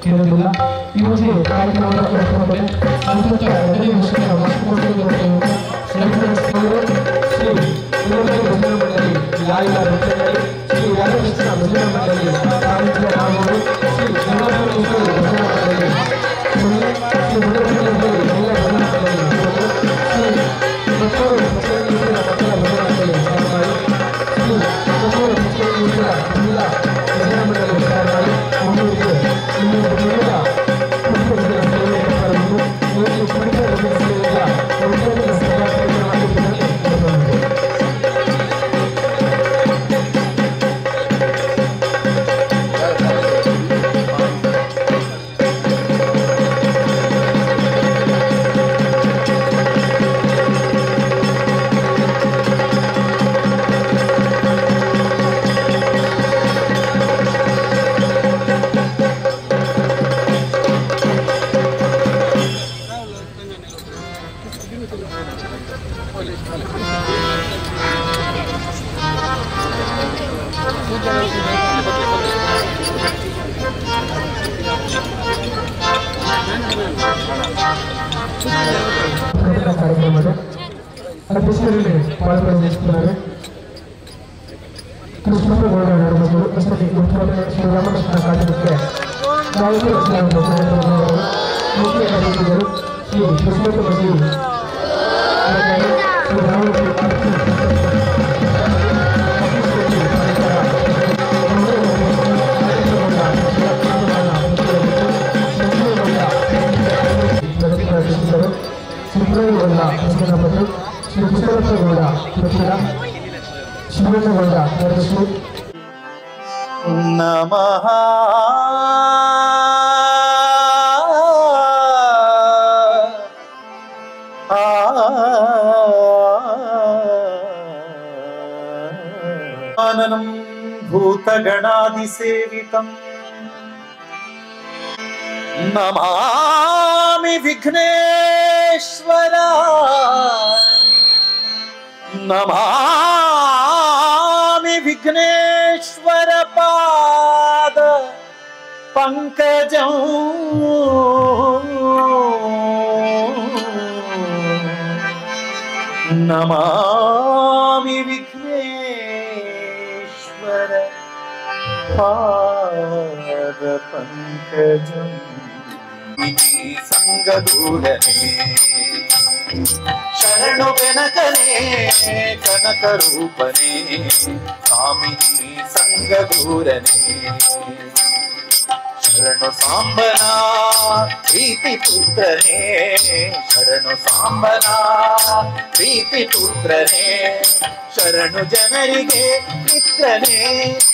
ಇರೋದಿಲ್ಲ. ಈ ಒಂದು ಕಾರ್ಯಕ್ರಮದ ಕಾರ್ಯಕ್ರಮದ ಅಧ್ಯಕ್ಷರಲ್ಲಿ ಪಾಲ್ಗೊಳ್ಳುತ್ತಿದ್ದಾರೆ. ಕೃಷ್ಣಪ್ಪಗೌಡ ನಡುಮಗಳು ಅಷ್ಟೇ ಶ್ರೀರಾಮಕೃಷ್ಣ ಕಾಟಕ್ಕೆ ನಾಯಕರು ಮುಖ್ಯ ಅತಿಥಿಗಳು ಶ್ರೀ ಕೃಷ್ಣಪ್ಪ ಬಸವಿ ಸುಬ್ರಹ್ಮಣ್ಯ ಕೃಷ್ಣಪಟ್ಟು ಶ್ರೀ ಕೃಷ್ಣಪ್ಪಗೌಡ ಕೃಷ್ಣ ಶಿವಣ್ಣಗೌಡ ಶ್ರೀ ನಮಃ ಆನನಂ ಭೂತಗಣಾದಿಸೇವಿತಂ ನಮಾಮಿ ವಿಘ್ನೇಶ್ವರ ನಮಾಮಿ ವಿಘ್ನೇಶ್ವರ ಪಾದ ಪಂಕಜಂ ನಮಾಮಿ ವಿಘ್ನೇಶ್ವರ ಪಾದ ಪಂಕಜಂ ಸಂಗದೂರನೇ ಶರಣು ಬೆನಕನೇ ಕನಕ ರೂಪನೇ ಸ್ವಾಮಿನಿ ಸಂಗದೂರನೇ ಶರಣು ಸಾಂಬನ ಪ್ರೀತಿ ಪುತ್ರನೇ ಶರಣು ಸಾಂಬನ ಪ್ರೀತಿ ಪುತ್ರನೇ ಶರಣು ಜನರಿಗೆ ಮಿತ್ರನೇ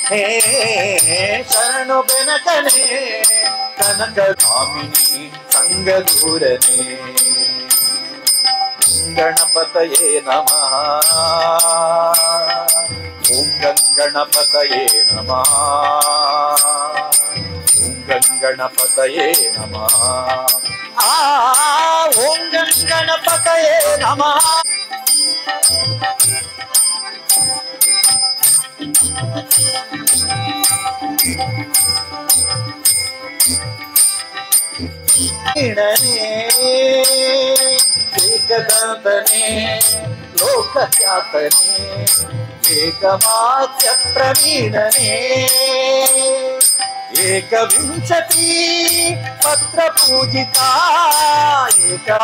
ಹೇ ಶರಣು ಬೆನಕನೇ ಕನಕ ಸ್ವಾಮಿನಿ ಸಂಗದೂರನೇ ಗಣಪತಯೇ ನಮಃ ಓಂ ಗಣಪತಯೇ ನಮಃ ಓಂ ಗಣಪತಯೇ ನಮಃ ಓಂ ಗಣಪತಯೇ ನಮಃ ಏಕದಂತನೇ ಲೋಕಖ್ಯಾತನೇ ಏಕಮಾತ್ಯ ಪ್ರವೀಣನೇ ಏಕವಿಂಶತಿ ಪತ್ರ ಪೂಜಿತ ಏಕಾ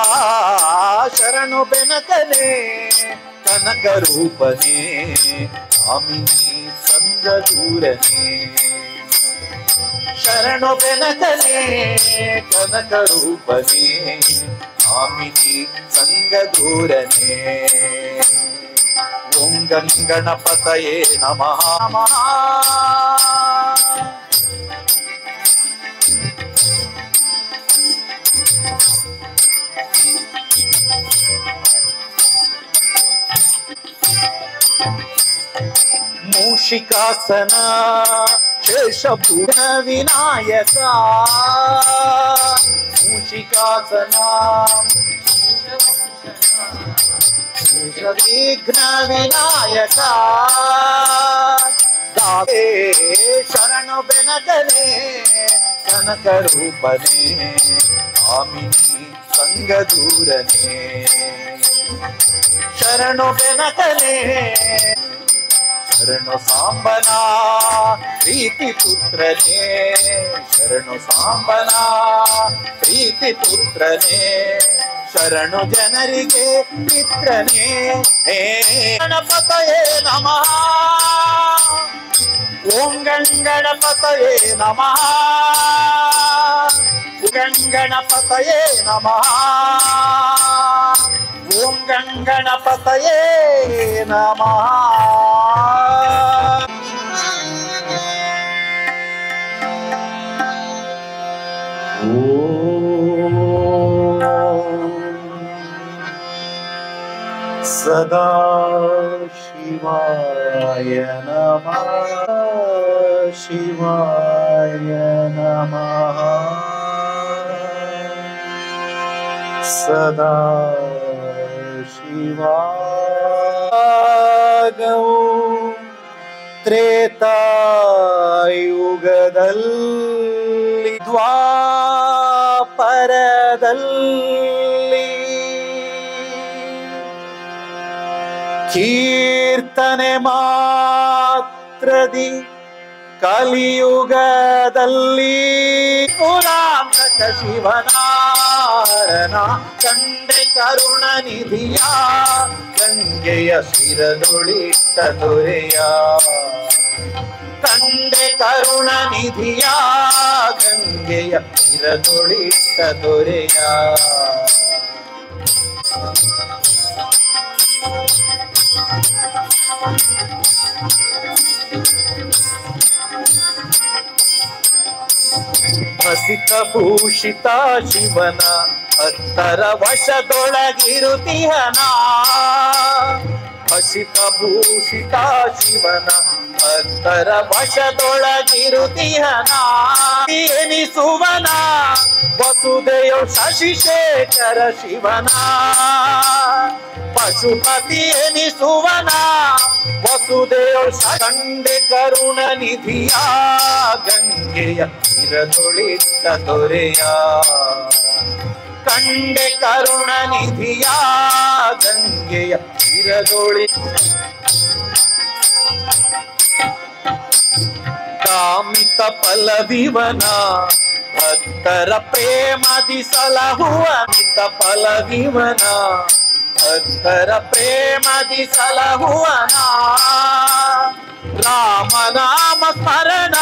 ಶರಣು ಬೆನಕನೇ ಕನಕ ರೂಪನೇ ಸ್ವಾಮಿನಿ ಸಂಗದೂರನೇ ಶರಣು ಬೆನಕನೇ ಕನಕ ರೂಪನೇ ಸ್ವಾಮಿನಿ ಸಂಗದೂರನೇ ಓಂ ಗಣಪತಯೇ ನಮಃ ಮೂಷಿಕಾಸನ ಶೇಷಭೂಷಣ ವಿನಾಯಕ ಮೂಷಿಕಾಸನ ಶೇಷವಿಘ್ನ ವಿನಾಯಕ ದಾವೆ ಶರಣು ಬೆನಕನೇ ಕನಕ ರೂಪನೇ ಕಾಮಿನಿ ಸಂಗದೂರನೇ ಶರಣು ಬೆನಕನೇ ಶರಣು ಸಾಂಬನ ಪ್ರೀತಿ ಪುತ್ರನೇ ಶರಣು ಸಾಂಬನ ಪ್ರೀತಿ ಪುತ್ರನೇ ಶರಣು ಜನರಿಗೆ ಮಿತ್ರನೇ ಹೇ ಗಣಪತಯೇ ನಮಃ ಓಂ ಗಣಪತಯೇ ನಮಃ ಗಣಪತಯೇ ನಮಃ ಓಂ ಗಣಪತಯೇ ನಮಃ ಸದಾ ಶಿವಾಯ ನಮಃ ಶಿವಾಯ ನಮಃ ಸದಾ ಶಿವಾಗವು ತ್ರೇತಾಯುಗದಲ್ಲಿ ದ್ವಾಪರದಲ್ಲಿ ಕೀರ್ತನೆ ಮಾತ್ರದಿ ಕಲಿಯುಗದಲ್ಲಿ ಪುರಾಂತಕ ಶಿವನಾರನ ಕಂಡೆ ಕರುಣ ನಿಧಿಯ ಗಂಗೆಯ ಶಿರದೊಳಿಟ್ಟ ದೊರೆಯ ಕಂಡೆ ಕರುಣ ನಿಧಿಯ ಗಂಗೆಯ ಶಿರದೊಳಿಟ್ಟ ದೊರೆಯ ಹಸಿತ ಭೂಷಿತ ಶಿವನ ಹತ್ತರ ವಶದೊಳಗಿರುತಿಹನ ಹಸಿತ ಭೂಷಿತ ಶಿವನ ಹತ್ತರ ವಶದೊಳಗಿರುತಿಹನ ಎನಿಸುವನ ವಸುದೆಯೋ ಶಶಿಶೇಖರ ಶಿವನ ಪಶುಪತಿ ಎನಿಸುವನ ವಸುದೇವ ಕಂಡೆ ಕರುಣ ನಿಧಿಯ ಗಂಗೆಯ ಶಿರದೊಳಿಟ್ಟ ದೊರೆಯ ಕಂಡೆ ಕರುಣ ನಿಧಿಯ ಗಂಗೆಯ ಶಿರದೊಳಿ ಕಾಮಿತ ಫಲವಿವನ ಭಕ್ತರ ಪ್ರೇಮದಿ ಸಲಹುವ ಮಿತ ಫಲವಿವನ ಭಕ್ತರ ಪ್ರೇಮದಿ ಸಲಹುವನ ರಾಮನಾಮ ಸ್ಮರಣ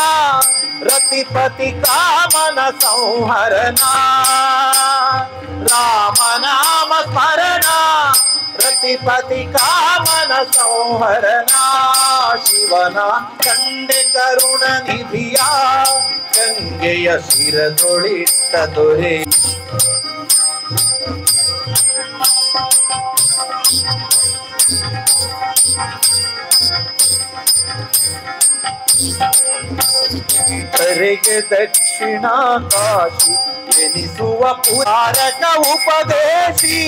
ರತಿಪತಿ ಕಾಮನ ಸಂಹರಣ ರಾಮನಾಮ ಸ್ಮರಣ ರತಿಪತಿ ಕಾಮನ ಸಂಹರಣ ಶಿವನ ಕಂಡೆ ಕರುಣ ನಿಧಿಯ ಗಂಗೆಯ ಶಿರದೊಳಿಟ್ಟ ದೊರೆ ಕರೆಗೆ ದಕ್ಷಿಣ ಕಾಶಿ ಎನಿಸುವ ಪುರಾರಕ ಉಪದೇಶಿ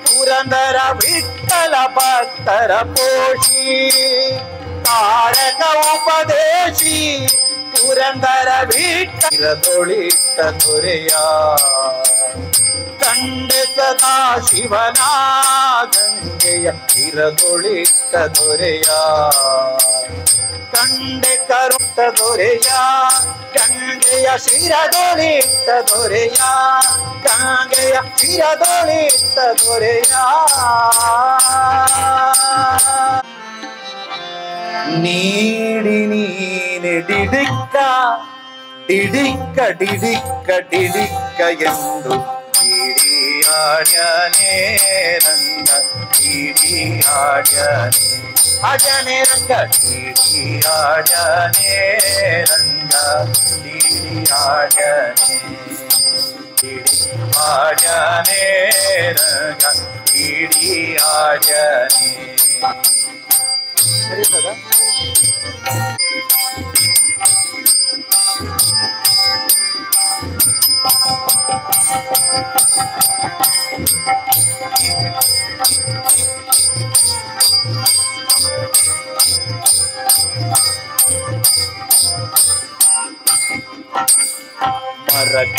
ಪುರಂದರ ವಿಠಲ ಭಕ್ತರ ಪೋಷಿ ತಾರಕ ಉಪದೇಶಿ ಪುರಂದರ ವಿಠಲದೊಳಿಟ್ಟ ದೊರೆಯ ಕಂಡೆ ಸದಾ ಶಿವನ ಗಂಗೆಯ ಶಿರದೊಳಿಟ್ಟ ದೊರೆಯ ಕಂಡೆ ಕರುಟ್ಟ ದೊರೆಯ ಗಂಗೆಯ ಶಿರದೊಳಿಟ್ಟ ದೊರೆಯ ಗಂಗೆಯ ಶಿರದೊಳಿಟ್ಟ ದೊರೆಯ ನೀಡಿ ನೀನೆ ಡಿಡಿಕ್ಕ ಡಿಡಿಕ್ಕ ಡಿಡಿಕ್ಕ ಡಿಡಿಕ್ಕ ಎಂದು ಡಿಡಿಯಾಡ್ಯಾನೆ ರಂಗ ಡಿಡಿಯಾಡ್ಯಾನೆ ಅಜನೆ ರಂಗ ಡಿಡಿಯಾಡ್ಯಾನೆ ರಂಗ ಡಿಡಿಯಾಡ್ಯಾನೆ ಡಿಡಿಯಾಡ್ಯಾನೆ ರಂಗ ಡಿಡಿಯಾಡ್ಯಾನೆ ಸರಿ ಸದಾ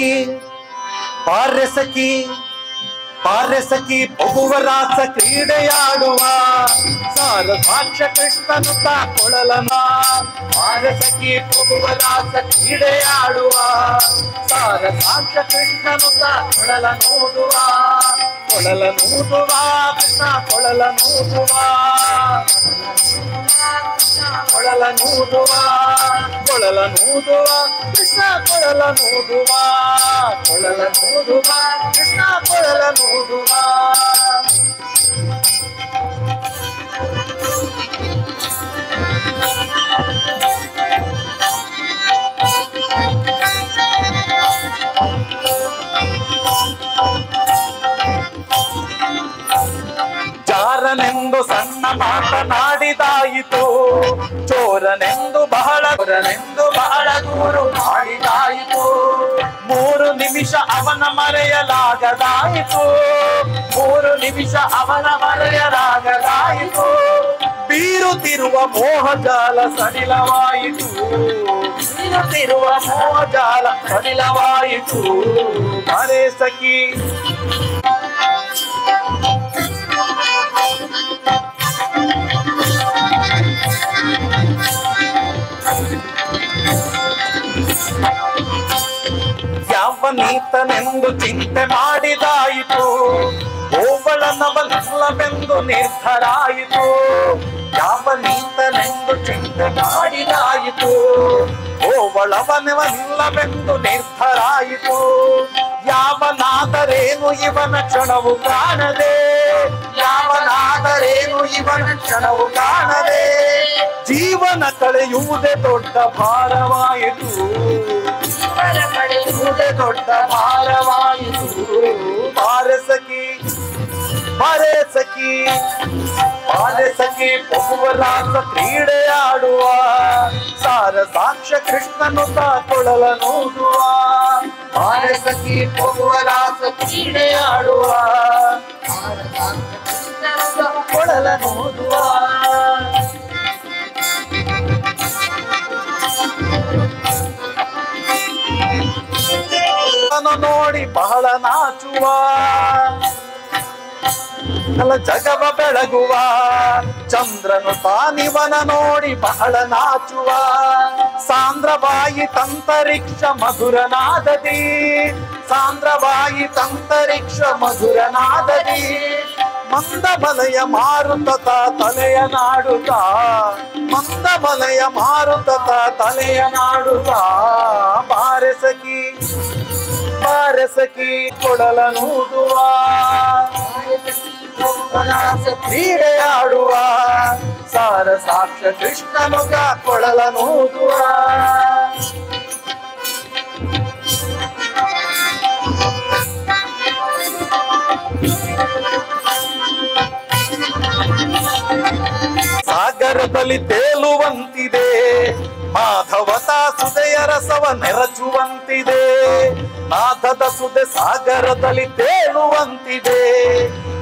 ಸಖಿ ಬಾರೆ ಸಖಿ ಬಾರೆ ಸಖಿ ಬಗುವ ರಾಸ ಕ್ರೀಡೆಯಾಡುವ ಸಾರ ಸಾಕ್ಷ ಕೃಷ್ಣನು ತಾ ಕೊಳಲನ ಬಾರೆ ಸಖಿ ಬಗುವ ರಾಸ ಕ್ರೀಡೆಯಾಡುವ ಸಾರ ಸಾಕ್ಷ ಕೃಷ್ಣನು ತಾ ಕೊಳಲನೂದುವ ಕೃಷ್ಣ ಕೊಳಲನೂದುವ ಕೃಷ್ಣ ಕೊಳಲನೂದುವ ಕೃಷ್ಣ ಕೊಳಲನೂದುವ ಜಾರನೆಂದು ಸಣ್ಣ ಮಾತನಾಡಿದಾಯಿತು ಚೋರನೆಂದು ಬಹಳ ದೂರು ಮಾಡಿದಾಯಿತು 3 ನಿಮಿಷ ಅವನ ಮರೆಯಲಾಗದಾಯಿತು 3 ನಿಮಿಷ ಅವನ ಮರೆಯಲಾಗದಾಯಿತು ಬೀರುತ್ತಿರುವ ಮೋಹಜಾಲ ಸಡಿಲವಾಯಿತು ಬೀರುತ್ತಿರುವ ಮೋಹಜಾಲ ಸಡಿಲವಾಯಿತು ಬಾರೆ ಸಖಿ ಯಾವನೀತನೆಂದು ಚಿಂತೆ ಮಾಡಿದಾಯಿತು ಓಬಳನವನಲ್ಲವೆಂದು ನಿರ್ಧಾರಾಯಿತು ಯಾವನೀತನೆಂದು ಚಿಂತೆ ಮಾಡಿದಾಯಿತು ಓಬಳವನವನಿಲ್ಲವೆಂದು ನಿರ್ಧಾರಾಯಿತು ಯಾವನಾದರೇನು ಇವನ ಕ್ಷಣವು ಕಾಣದೆ ಯಾವನಾದರೇನು ಇವನ ಕ್ಷಣವು ಕಾಣದೆ ಜೀವನ ಕಳೆಯುವುದೇ ದೊಡ್ಡ ಭಾರವಾಯಿತು ದೊಡ್ಡ ಭಾರವಾಯಿತು ಬಾರೆ ಸಖಿ ಬಾರೆ ಸಖಿ ಬಾರೆ ಸಖಿ ಬಗುವರಾಸ ಕ್ರೀಡೆಯಾಡುವ ಸಾರ ಸಾಕ್ಷ ಕೃಷ್ಣನು ತಾ ಕೊಳಲನೂದುವ ಬಾರೆ ಸಖಿ ಬಗುವರಾಸ ಕ್ರೀಡೆಯಾಡುವ ಕೊಳಲನೂದುವ ನೋಡಿ ಬಹಳ ನಾಚುವ ಜಗವ ಬೆಳಗುವ ಚಂದ್ರನು ತಾನಿವನ ನೋಡಿ ಬಹಳ ನಾಚುವ ಸಾಂದ್ರವಾಯಿ ತಂತರಿಕ್ಷ ಮಧುರನಾದದಿ ಸಾಂದ್ರವಾಯಿ ತಂತರಿಕ್ಷ ಮಧುರನಾದದಿ ಮಂದಬಲಯ ಮಾರುತ ತಲೆಯ ನಾಡುತ್ತ ಮಂದಬಲಯ ಮಾರುತ ತಲೆಯ ನಾಡುತ್ತ ಬಾರೆ ಸಖಿ ಬಾರೆ ಸಖಿ ಕೊಳಲನೂದುವ ಕ್ರೀಡೆಯಾಡುವ ಸಾರ ಸಾಕ್ಷ ಕೃಷ್ಣನುಗ ಕೊಳಲನೂದುವ ಸಾಗರದಲ್ಲಿ ತೇಲುವಂತಿದೆ ಮಾಧವತ ಸುದೆಯ ರಸವ ನೆರಚುವಂತಿದೆ ನಾಥದ ಸುದೆ ಸಾಗರದಲ್ಲಿ ತೇಲುವಂತಿದೆ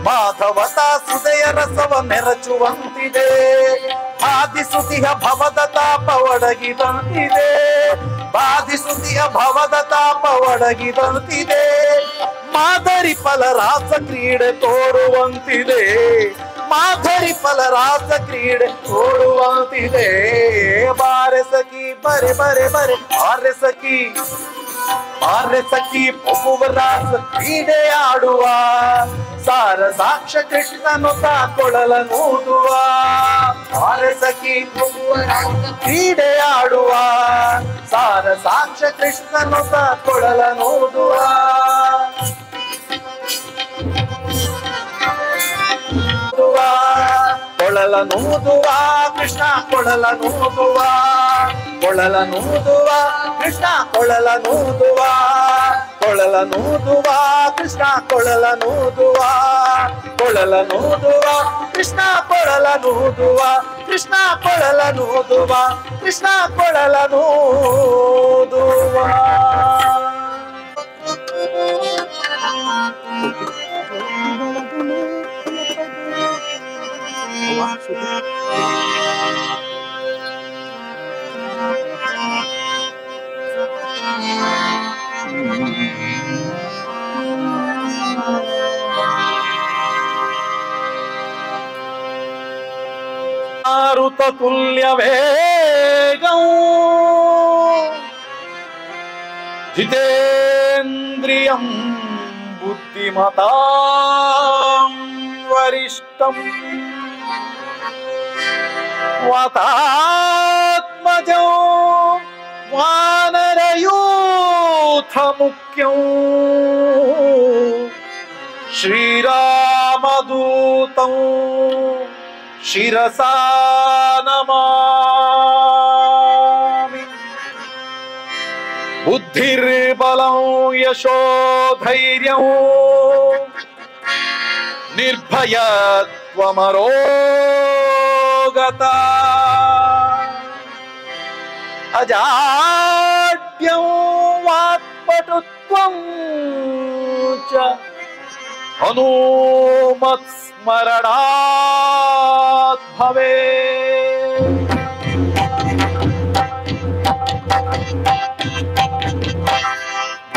ಮಾಧವತ ಸುದೆಯ ರಸವ ನೆರಚುವಂತಿದೆ ಬಾಧಿಸುತಿಯ ಭವದ ತಾಪ ಒಡಗಿದಂತಿದೆ ಬಾಧಿಸುತಿಯ ಭವದ ತಾಪ ಒಡಗಿದಂತಿದೆ ಮಾದರಿ ಫಲರಾಸ ಕ್ರೀಡೆ ತೋರುವಂತಿದೆ ಮಾಧರಿ ಫಲರಾಸ ಕ್ರೀಡೆ ತೋರುವಂತಿದೆ ಬಾರೆ ಸಖಿ ಬರೆ ಬರೆ ಬರೆ ಬಾರೆ ಸಖಿ ಬಗುವರಾಸ ಕ್ರೀಡೆಯಾಡುವ ಸಾರ ಸಾಕ್ಷ ಕೃಷ್ಣನು ತಾ ಕೊಳಲನೂದುವ ಬಾರೆ ಸಖಿ ಬಗುವರಾಸ ಕ್ರೀಡೆಯಾಡುವ ಸಾರ ಸಾಕ್ಷ ಕೃಷ್ಣನು ತಾ ಕೊಳಲನೂದುವ ಕೊಳಲನೂದುವ ಕೃಷ್ಣ ಕೊಳಲನೂದುವ ಕೊಳಲನೂದುವ ಕೃಷ್ಣ ಕೊಳಲನೂದುವ ಕೊಳಲನೂದುವ ಕೃಷ್ಣ ಕೊಳಲನೂದುವ ಕೊಳಲನೂದುವ ಕೃಷ್ಣ ಕೊಳಲನೂದುವ ಕೃಷ್ಣ ಕೊಳಲನೂದುವ ಕೃಷ್ಣ ಕೊಳಲನೂದುವ ತುಲ್ಯ ವೇಗಂ ಜಿತೇಂದ್ರಿಯಂ ಬುದ್ಧಿಮತಾಂ ವರಿಷ್ಠಂ ವಾತಾತ್ಮಜೋ ವಾನರಯೂಥ ಮುಖ್ಯಂ ಶ್ರೀರಾಮದೂತಂ ಶಿರಸಾ ನಮಾಮಿ. ಬುದ್ಧಿರ್ಬಲಂ ಯಶೋಧೈರ್ಯಂ ನಿರ್ಭಯತ್ವಮರೋಗತಾ ಅಜಾಡ್ಯಂ ವಾಕ್ಪಟುತ್ವಂ ಚ ಹನುಮತ್ಸ್ಮರಣಾತ್ ಭವೇತ್.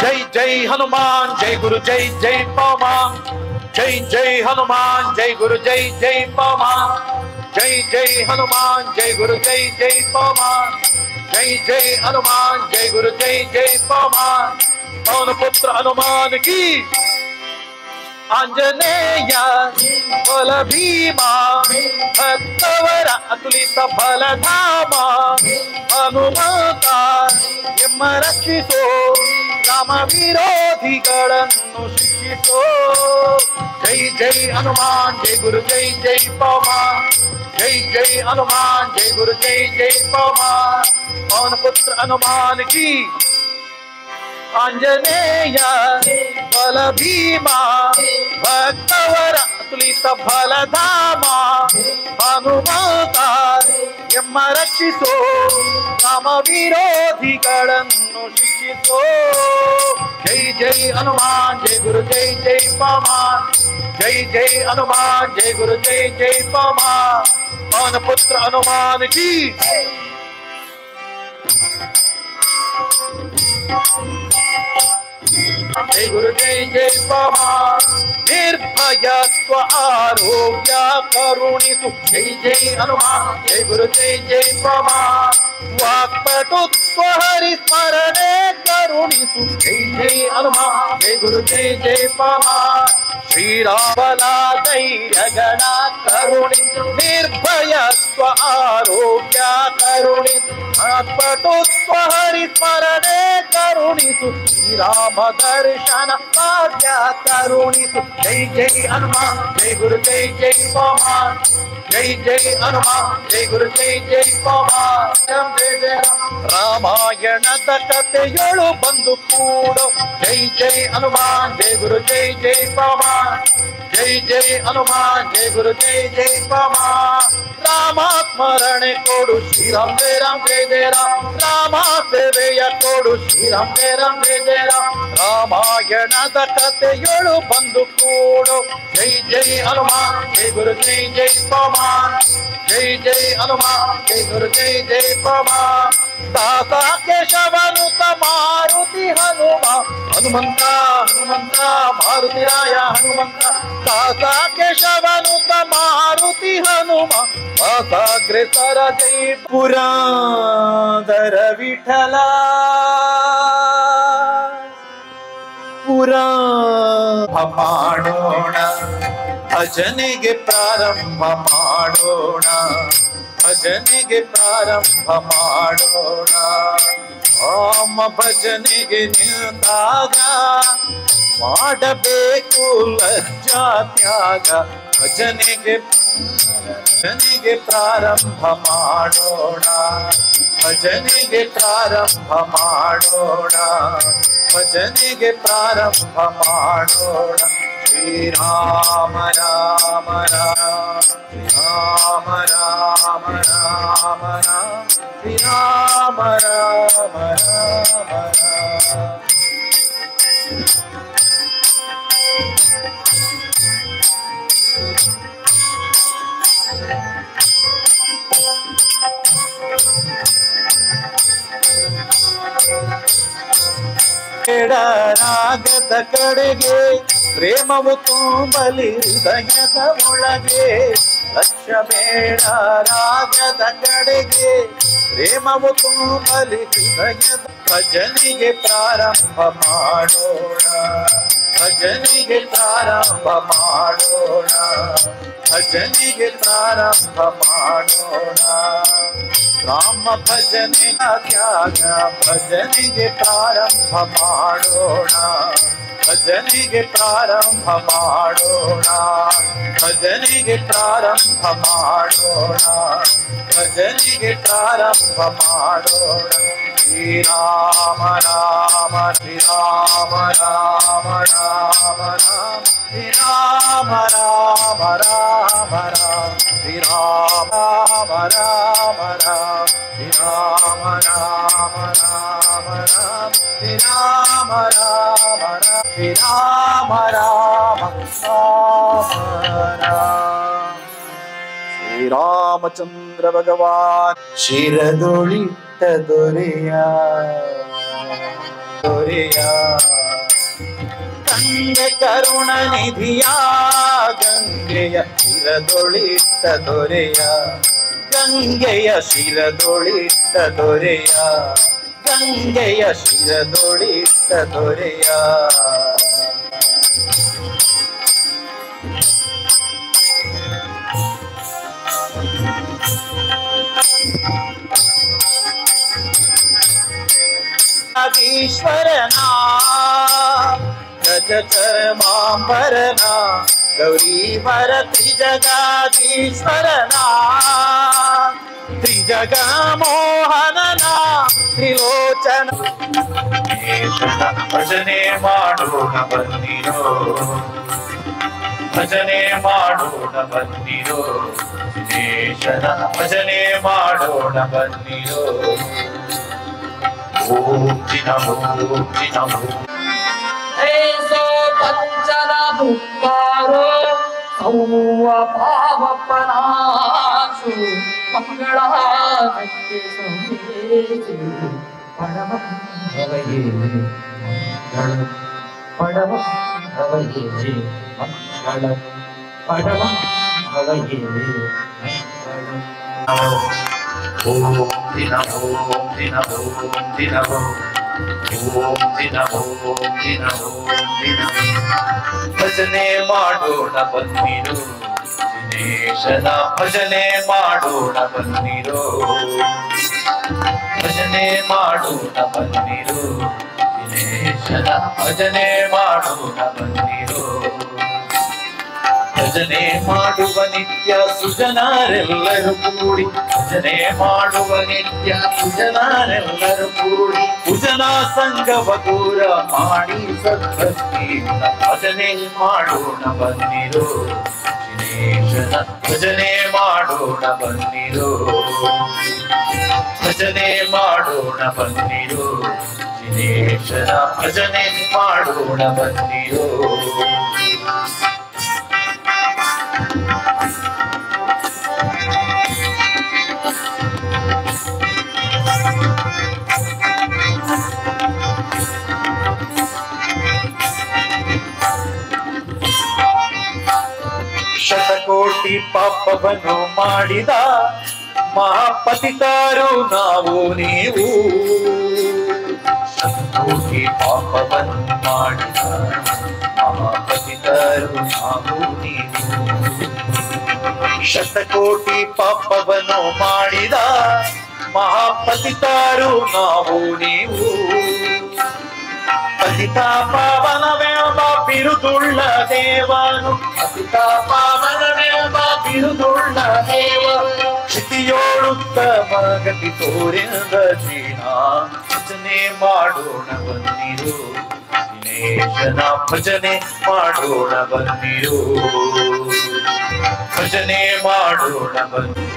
ಜೈ ಜೈ ಹನುಮಾನ್ ಜೈ ಗುರು ಜೈ ಜೈ ಪವಮಾನ್. ಜೈ ಜೈ ಹನುಮಾನ್ ಜೈ ಗುರು ಜೈ ಜೈ ಪವಮಾನ್. ಜೈ ಜೈ ಹನುಮಾನ್ ಜೈ ಗುರು ಜೈ ಜೈ ಪವಮಾನ್. ಜೈ ಜೈ ಹನುಮಾನ್ ಜೈ ಗುರು ಜೈ ಜೈ ಪವಮಾನ್. ಪವನ ಪುತ್ರ ಹನುಮಾನ್ ಕಿ. ಆಂಜನೇಯ ಬಲ ಭೀಮ ಭಕ್ತವರ ಅತುಲಿತ ಬಲಧಾಮ. ಹನುಮಂತ ಎಮ್ಮ ರಕ್ಷಿಸೋ ರಾಮ ವಿರೋಧಿಗಳನ್ನು ಶಿಕ್ಷಿಸೋ. ಜೈ ಜೈ ಹನುಮಾನ್ ಜೈ ಗುರು ಜೈ ಜೈ ಪವಮಾನ್. ಜೈ ಜೈ ಹನುಮಾನ್ ಜೈ ಗುರು ಜೈ ಜೈ ಪವಮಾನ್. ಪವನ ಪುತ್ರ ಹನುಮಾನ್ ಕಿ. ಆಂಜನೇಯ ಬಲ ಭೀಮ ಭಕ್ತವರ ಅತುಲಿತ ಬಲಧಾಮ. ಹನುಮಂತ ಎಮ್ಮ ರಕ್ಷಿಸೋ ರಾಮ ವಿರೋಧಿಗಳನ್ನು ಶಿಕ್ಷಿಸೋ. ಜೈ ಜೈ ಹನುಮಾನ್ ಜೈ ಗುರು ಜೈ ಜೈ ಪವಮಾನ್. ಜೈ ಜೈ ಹನುಮಾನ್ ಜೈ ಗುರು ಜೈ ಜೈ ಪವಮಾನ್. ಪವನ ಪುತ್ರ ಹನುಮಾನ್ ಕಿ. ಜೈ ಗುರು ಜೈ ಜೈ ಪವಮಾನ್. ನಿರ್ಭಯತ್ವ ಆರೋಗ್ಯ ಕರುಣಿಸು. ಜೈ ಜೈ ಹನುಮಾನ್ ಜೈ ಗುರು ಜೈ ಜೈ ಪವಮಾನ್. ವಾಕ್ಪಟುತ್ವ ಹರಿಸ್ಮರಣೆ ಕರುಣಿಸು. ಜೈ ಜೈ ಹನುಮಾನ್ ಜೈ ಗುರು ಜೈ ಜೈ ಪವಮಾನ್. ಶ್ರೀರಾಮಲ ಧೈರ್ಯಗಣ ಕರುಣಿಸು. ನಿರ್ಭಯತ್ವ ಆರೋಗ್ಯ ಕರುಣಿಸು. ವಾಕ್ಪಟುತ್ವ ಹರಿಸ್ಮರಣೆ ಕರುಣಿಸು. ಶ್ರೀರಾಮ ದರ್ಶನ ಭಾಗ್ಯ ಕರುಣಿಸು. ಜೈ ಜೈ ಹನುಮಾನ್ ಜೈ ಗುರು ಜೈ ಜೈ ಪವಮಾನ್. ಜೈ ಜೈ ಹನುಮಾನ್ ಜೈ ಗುರು ಜೈ ಜೈ ಪವಮಾನ್. ಜೈ ಜಯ ರಾಮಾಯಣದ ಕಥೆಯೊಳು ಬಂದು ಕೂಡೋ. ಜೈ ಜೈ ಹನುಮಾನ್ ಜೈ ಗುರು ಜೈ ಜೈ ಪವಮಾನ್. ಜೈ ಜೈ ಹನುಮಾನ್ ಜೈ ಗುರು ಜೈ ಜೈ ಪವಮಾನ್. ರಾಮ ಸ್ಮರಣೆ ಕೊಡು ಶ್ರೀರಾಮ್ ಜಯ ರಾಮ್ ಜಯ ಜಯ ರಾಮ್. ರಾಮ ಸೇವೆಯ ಕೊಡು ಶ್ರೀರಾಮ್ ಜಯ ರಾಮ್ ಜಯ ಜಯ ರಾಮ್. ರಾಮಾಯಣದ ಕಥೆಯೊಳು ಬಂದು ಕೂಡು. ಜೈ ಜೈ ಹನುಮಾನ್ ಜೈ ಗುರು ಜೈ ಜೈ ಪವಮಾನ್. ಜೈ ಜೈ ಹನುಮಾನ್ ಜೈ ಗುರು ಜೈ ಜೈ ಪವಮಾನ್. ದಾಸ ಕೇಶವನುತ ಮಾರುತಿ ಹನುಮ. ಹನುಮಂತ ಹನುಮಂತ ಮಾರುತಿರಾಯ ಹನುಮಂತ. ದಾಸ ಕೇಶವನುತ ಮಾರುತಿ ಹನುಮ. ಅಸಾಗ್ರೇಸರ ಜೈ ಪುರಾದರ ವಿಠಲ. ಪುರಾಣ ಮಾಡೋಣ ಭಜನೆಗೆ ಪ್ರಾರಂಭ ಮಾಡೋಣ. ಭಜನೆಗೆ ಪ್ರಾರಂಭ ಮಾಡೋಣ. ರಾಮ ಭಜನೆಗೆ ನಿಂತಾಗ ಮಾಡಬೇಕು ಲಜ್ಜಾ ತ್ಯಾಗ. ಭಜನೆಗೆ ಪ್ರಾರಂಭ ಮಾಡೋಣ. ಭಜನೆಗೆ ಪ್ರಾರಂಭ ಮಾಡೋಣ. ಭಜನೆಗೆ ಪ್ರಾರಂಭ ಮಾಡೋಣ. ಶ್ರೀರಾಮ ರಾಮ ರಾಮ ರಾಮ ರಾಮ ರಾಮ ಶ್ರೀರಾಮ ರಾಮ ರಾಮ ರಾಮ. ರಾಗದ ಕಡೆಗೆ ಪ್ರೇಮವು ತುಂಬಲಿ ಹೃದಯದ ಒಳಗೆ, ಲಕ್ಷ್ಯ ಬೇಡ ರಾಗದ ಕಡೆಗೆ. ಪ್ರೇಮವು ತುಂಬಲಿ ಹೃದಯದ ಭಜನೆಗೆ ಪ್ರಾರಂಭ ಮಾಡೋಣ, ಭಜನೆಗೆ ಪ್ರಾರಂಭ ಮಾಡೋಣ, ಭಜನೆಗೆ ಪ್ರಾರಂಭ ಮಾಡೋಣ. ರಾಮ ಭಜನೆ ತ್ಯಾಗ ಭಜನೆಗೆ ಪ್ರಾರಂಭ ಮಾಡೋಣ, ಭಜನೆಗೆ ಪ್ರಾರಂಭ ಮಾಡೋಣ, ಭಜನೆಗೆ ಪ್ರಾರಂಭ ಮಾಡೋಣ, ಭಜನೆಗೆ ಪ್ರಾರಂಭ ಮಾಡೋಣ. ಶ್ರೀರಾಮ ರಾಮ ಶ್ರೀರಾಮ ರಾಮ ರಾಮ ರಾಮ ಶ್ರೀರಾಮ ರಾಮ ರಾಮ ರಾಮ ಶ್ರೀರಾಮ ರಾಮ ರಾಮ ಶ್ರೀರಾಮ ರಾಮ ರಾಮ ರಾಮ ಶ್ರೀರಾಮ ರಾಮ ರಾಮ ಶ್ರೀರಾಮ ರಾಮ ರಾಮ. ಶ್ರೀರಾಮಚಂದ್ರ ಭಗವಾನ್ ಶಿರದೊಳಿಟ್ಟ ದೊರೆಯ ದೊರೆಯ ತಂದೆ ಕರುಣ ನಿಧಿಯ ಗಂಗೆಯ ಶಿರದೊಳಿಟ್ಟ ದೊರೆಯ, ಗಂಗೆಯ ಶಿರದೊಳಿಟ್ಟ ದೊರೆಯ, ಗಂಗೆಯ ಶಿರದೊಳಿಟ್ಟ ದೊರೆಯ. ಈಶ್ವರನ ಗಜ ಚರ್ಮಾಂಬರನ ಗೌರೀವರ ತ್ರಿಜಗಾಧೀಶ್ವರನ, ತ್ರಿಜಗ ಮೋಹನನ ತ್ರಿಲೋಚನ. ಭಜನೆ ಮಾಡೋಣ ಬನ್ನಿರೋ, ಭಜನೆ ಮಾಡೋಣ ಬನ್ನಿರೋ, ದಿನೇಶನ ಭಜನೆ ಮಾಡೋಣ ಬನ್ನಿರೋ. ಓಂ ನಮೋ ನಮೋ. ऐसो पंचन भुक्तारो सौव पावपनाशु मंगलानक्के संवेशु पडवं भवये मंगलम्, पडवं भवये मंगलम्, पडवं भवये मंगलम्. ओम नमो नमो नमो. ಓಂ ನಮೋ ನಮೋ ನಮೋ. ಭಜನೆ ಮಾಡೋಣ ಬನ್ನಿರೋ, ದಿನೇಶನ ಭಜನೆ ಮಾಡೋಣ ಬನ್ನಿರೋ, ಭಜನೆ ಮಾಡೋಣ ಬನ್ನಿರೋ, ದಿನೇಶನ ಭಜನೆ ಮಾಡೋಣ ಬನ್ನಿರೋ. ಭಜನೆ ಮಾಡುವ ನಿತ್ಯ ಸುಜನರೆಲ್ಲರೂ ಕೂಡಿ, ಭಜನೆ ಮಾಡುವ ನಿತ್ಯ ಸುಜನರೆಲ್ಲರೂ ಕೂಡಿ, ಭುಜನ ಸಂಗವ ದೂರ ಮಾಡಿ ಸದ್ಭಕ್ತಿಯಿಂದ ಭಜನೆ ಮಾಡೋಣ ಬನ್ನಿರೋ, ದಿನೇಶನ ಭಜನೆ ಮಾಡೋಣ ಬನ್ನಿರೋ, ಭಜನೆ ಮಾಡೋಣ ಬನ್ನಿರೋ, ದಿನೇಶನ ಭಜನೆ ಮಾಡೋಣ ಬನ್ನಿರೋ. ಶತಕೋಟಿ ಪಾಪವನ್ನು ಮಾಡಿದ ಮಹಾಪತಿತರು ನಾವು ನೀವು, ಶತಕೋಟಿ ಪಾಪವನ್ನು ಮಾಡಿದ ಮಹಾಪತಿತರು ನಾವು ನೀವು, ಶತಕೋಟಿ ಪಾಪವನ್ನು ಮಾಡಿದ ಮಹಾಪತಿತರು ನಾವು ನೀವು. ಪತಿತ ಪಾವನವೆಂಬ ಬಿರುದುಳ್ಳ ದೇವನು, ಪತಿತ ಪಾವನವೆಂಬ ಬಿರುದುಳ್ಳ ದೇವನು, ಕ್ಷಿತಿಯೋಳುತ್ತಮ ಗತಿ ತೋರಿದ ಜೀನ. ಭಜನೆ ಮಾಡೋಣ ಬನ್ನಿರು, ದಿನೇಶನ ಭಜನೆ ಮಾಡೋಣ ಬನ್ನಿರು, ಭಜನೆ ಮಾಡೋಣ ಬನ್ನಿ.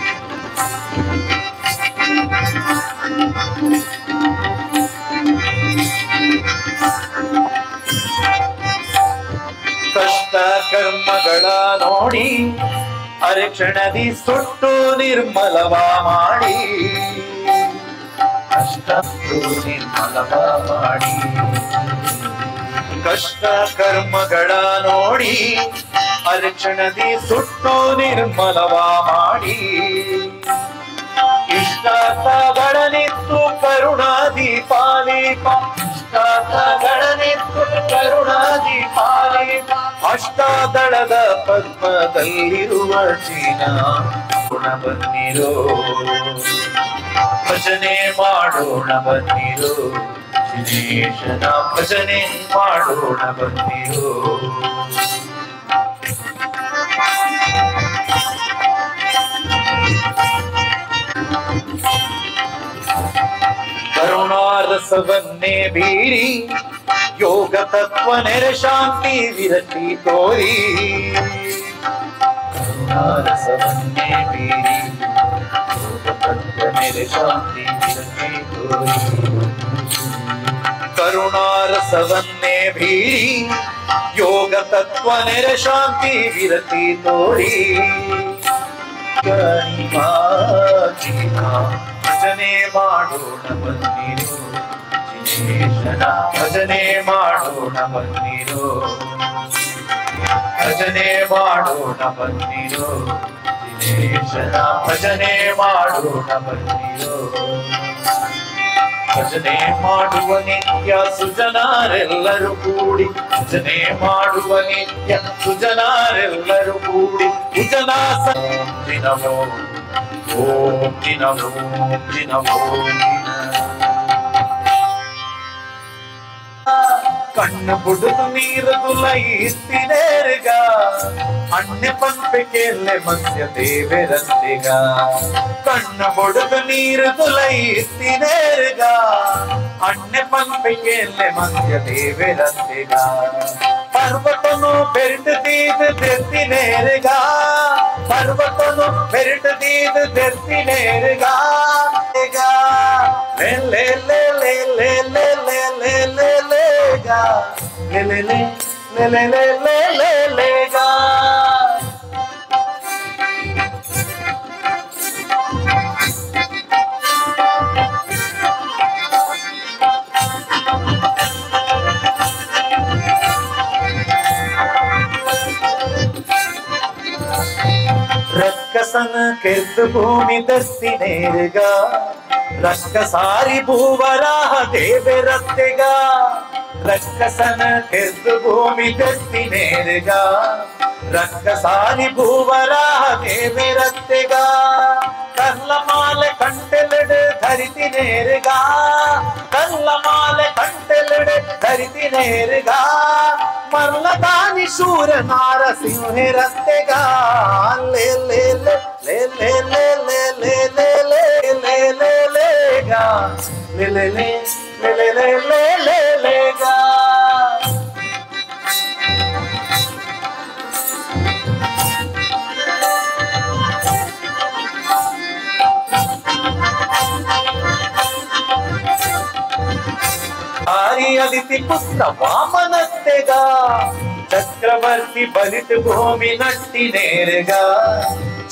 ಕಷ್ಟ ಕರ್ಮಗಳ ನೋಡಿ ಅರೆಕ್ಷಣದಿ ಸುಟ್ಟು ನಿರ್ಮಲವ ಮಾಡಿ, ಕಷ್ಟ ನಿರ್ಮಲವ ಮಾಡಿ, ಕಷ್ಟ ಕರ್ಮಗಳ ನೋಡಿ ಅರ್ಚಣದಿ ಸುಟ್ಟು ನಿರ್ಮಲವ ಮಾಡಿ ಇಷ್ಟಾರ್ಥಗಳನಿತ್ತು ಕರುಣಾದಿ ಪಾಲಿಪ ಇಷ್ಟಾರ್ಥಗಳನಿತ್ತು ಕರುಣಾದಿ ಪಾಲಿಪ ಅಷ್ಟಾದಳದ ಪದ್ಮದಲ್ಲಿರುವ ಚೀನ ಗುಣ ಬನ್ನಿರೋ ಭಜನೆ ಮಾಡೋಣ ಬನ್ನಿರೋ ದಿನೇಶನ ಭಜನೆ ಮಾಡೋಣ ಬನ್ನಿರೋ ಕರುಣಾರಸವನ್ನೇ ಬೀರಿ ಯೋಗ ತತ್ವ ನೆರೆ ಶಾಂತಿ ವಿರತಿ ತೋರಿ ಕರುಣಾರಸವನ್ನೇ ಬೀರಿ ಯೋಗ ತತ್ವ ನೆರೆ ಶಾಂತಿ ವಿರತಿ ತೋರಿ ಕರುಣಾರಸವನ್ನೇ ಬೀರಿ ಯೋಗ ತತ್ವ ನೆರೆ ಶಾಂತಿ ವಿರತಿ ತೋರಿ ಭಜನೆ ಮಾಡೋಣ ಬನ್ನಿರೋ ದಿನೇಶನ ಭಜನೆ ಮಾಡೋಣ ಬನ್ನಿರೋ ಭಜನೆ ಮಾಡೋಣ ಬನ್ನಿರೋ ದಿನೇಶನ ಭಜನೆ ಮಾಡೋಣ ಬನ್ನಿರೋ ಭಜನೆ ಮಾಡುವ ನಿತ್ಯ ಸುಜನರೆಲ್ಲರೂ ಕೂಡಿ ಭಜನೆ ಮಾಡುವ ನಿತ್ಯ ಸುಜನರೆಲ್ಲರೂ ಕೂಡಿ ದಿನವೋ ಓಂ ದಿನವೋ ದಿನವೋ ಕಣ್ಣು ಬುಡುದು ನೀರು ತುಲಯಿಸ್ತಿನೇರ್ಗ ಅಣ್ಣೆ ಪಂಪಿಕೆಲ್ಲೆ ಮಧ್ಯ ದೇವರಂತಿಗ ಕಣ್ಣು ಬುಡುದು ನೀರು ತುಲಯಿಸ್ತಿನೇರ್ಗ ಅಣ್ಣೆ ಪಂಪಿಕೆಲ್ಲೆ ಮಧ್ಯ ದೇವರಂತಿಗ ಪರ್ವತನು ಬೆರೆತು ತೀದು ತೆರ್ತಿನೇರ್ಗ ಪರ್ವತನು ಬೆರೆತು ತೀದು ತೆರ್ತಿನೇರ್ಗ ಲೇ ಲೇ ಲೇ ಲೇ ಲೇ ಲೇ ಲೇ ಲೇ ಲೇ ಲೇಗ ಲೇ ಲೇ ಲೇ ಲೇ ಲೇ ಲೇ ಲೇ ಲೇ ಲೇಗ ರಕ್ಕಸನ ಕೆದ್ದು ಭೂಮಿ ದರ್ತಿನೇರ್ಗ ರಕ್ಕಸಾರಿ ಭೂವರಾಹ ದೇವರತ್ತೆಗ ರಕ್ಕಸನ ಕೆದ್ದು ಭೂಮಿ ದರ್ತಿನೇರ್ಗ ರಕ್ಕಸಾರಿ ಭೂವರಾಹ ದೇವರತ್ತೆಗ ಕಲ್ಲಮಾಲೆ ಕಂಟೆಲೆಡೆ ಧರಿತಿನೇರ್ಗ ಕಲ್ಲಮಾಲೆ ಕಂಟೆಲೆಡೆ ಧರಿತಿನೇರ್ಗ ಮರ್ಲದಾನಿ ಶೂರ ನಾರಸಿಂಹೆ ರತ್ತೆಗ ಲೇ ಲೇ ಲೇ ಲೇ ಲೇ ಲೇ ಲೇ ಲೇ ಲೇ ಲೇ ಲೇ ಲೇಗ ಲೇ ಲೇ ಲೇ ಲೇ ಲೇ ಲೇ ಲೇ ಲೇಗ ಅದಿತಿ ಪುತ್ರ ವಾಮನತ್ತೆಗ ಚಕ್ರವರ್ತಿ ಬಲಿತು ಭೂಮಿ ನಟ್ಟಿನೇರ್ಗ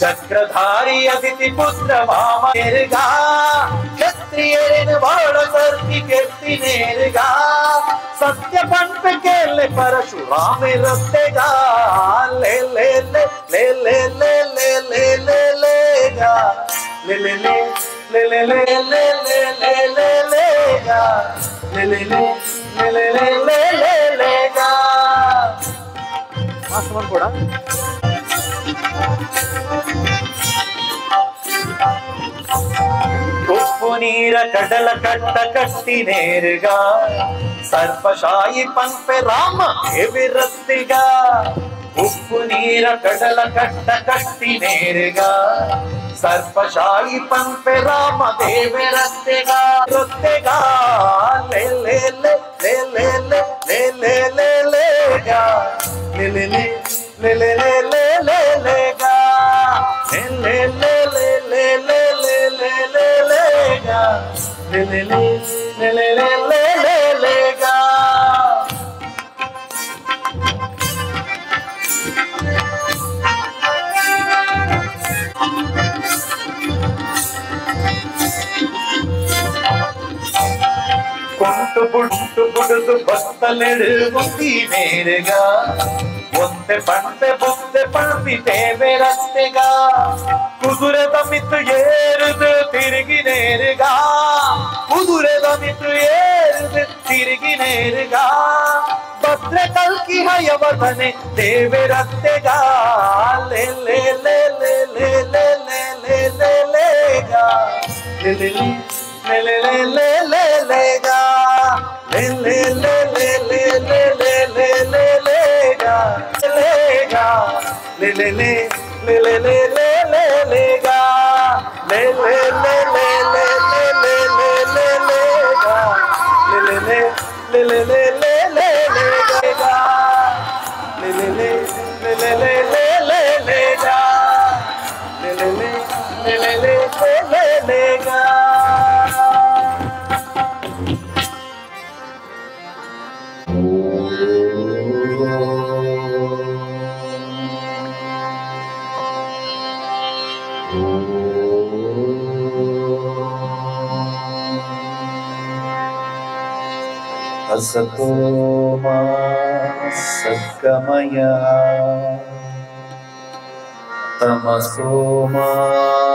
ಚಕ್ರಧಾರಿ ಅದಿತಿ ಪುತ್ರ ವಾಮನೇರ್ಗ ಕ್ಷತ್ರಿಯರಿನ ಬಾಳ ಸರ್ತಿ ಕೆತ್ತಿನೇರ್ಗ ಸತ್ಯ ಪಂಪಿಕೆಲ್ಲೆ ಪರಶುರಾಮೆ ರತ್ತೆಗ ಲೇ ಲೇ ಲೇ ಲೇ ಲೇ ಲೇ ಲೇ ಲೇ ಲೇ ಲೇಗ ಲೇ ಲೇ ಲೇ ಲೇ ಲೇ ಲೇ ಲೇ ಲೇ ಲೇ ಲೇ ಲೇಗ ಲೇ ಲೇ ಲೇ ಲೇ ಲೇ ಲೇ ಲೇ ಲೇ ಲೇಗ ಮಾಸ್ತರ್ ಕೂಡ ಉಪ್ಪು ನೀರ ಕಡಲ ಕಟ್ಟ ಕಟ್ಟಿನೇರ್ಗ ಸರ್ಪಶಾಹಿ ಪಂಪೆ ರಾಮ ದೇವಿರತ್ತಿಗ ಉಪ್ಪು ನೀರ ಕಡಲ ಕಟ್ಟ ಕಟ್ಟಿನೇರ್ಗ ಸರ್ಪಶಾಹಿ ಪಂಪೆ ರಾಮ ದೇವಿರತ್ತಿಗ ರತ್ತೆಗ ಲೇ ಲೇ ಲೇ ಲೇ ಲೇ ಲೇ ಲೇ ಲೇ ಲೇಗ ಲೇ ಲೇ ಲೇ ಲೇ ಲೇ ಲೇ ಲೇ ಲೇ ಲೇಗ ಲೇ ಲೇ ಲೇ ಲೇ ಲೇ ಲೇ ಲೇ ಲೇ ಲೇ ಲೇಗ ಲೇ ಲೇ ಲೇ ಲೇ ಲೇ ಲೇ ಲೇ ಲೇ ಲೇಗ ಕುಂಟು ಬುಟ್ಟು ಬುಡುದು మనసు బస్తలెడుగుంది నేరుగా ఒంతె పంటె బుత్తె పంపితే వెరత్తెగా కుదురెదమిత్తు ఏరుదు తిరిగి నేరుగా కుదురెదమిత్తు ఏరుదు తిరిగి నేరుగా ಭದ್ರ ಕಲ್ಕಿ ಹಯವದನೆ ದೇವರತ್ತೆಗ ಲೇ ಲೇ ಲೇ ಲೇ ಲೇ ಲೇ ಲೇ ಲೇ ಲೇ ಲೇಗ ಲೇ ಲೇ ಲೇ ಲೇ ಲೇ ಲೇ ಲೇಗ ಲೇ ಲೇ ಲೇ ಲೇ ಲೇ ಲೇ ಲೇ ಲೇ ಲೇ ಲೇಗ ಲೇಗ ಲೇ ಲೇ ಲೇ ಲೇ ಲೇ ಲೇ ಲೇ ಲೇ ಲೇಗ ಲೇ ಲೇ ಲೇ ಲೇ ಲೇ ಲೇ ಲೇ ಲೇ ಲೇ ಲೇಗ ಲೇ ಲೇ ಲೇ ಲೇ ಲೇ ಲೇ ಲೇ असतो मा सद्गमय तमसो मा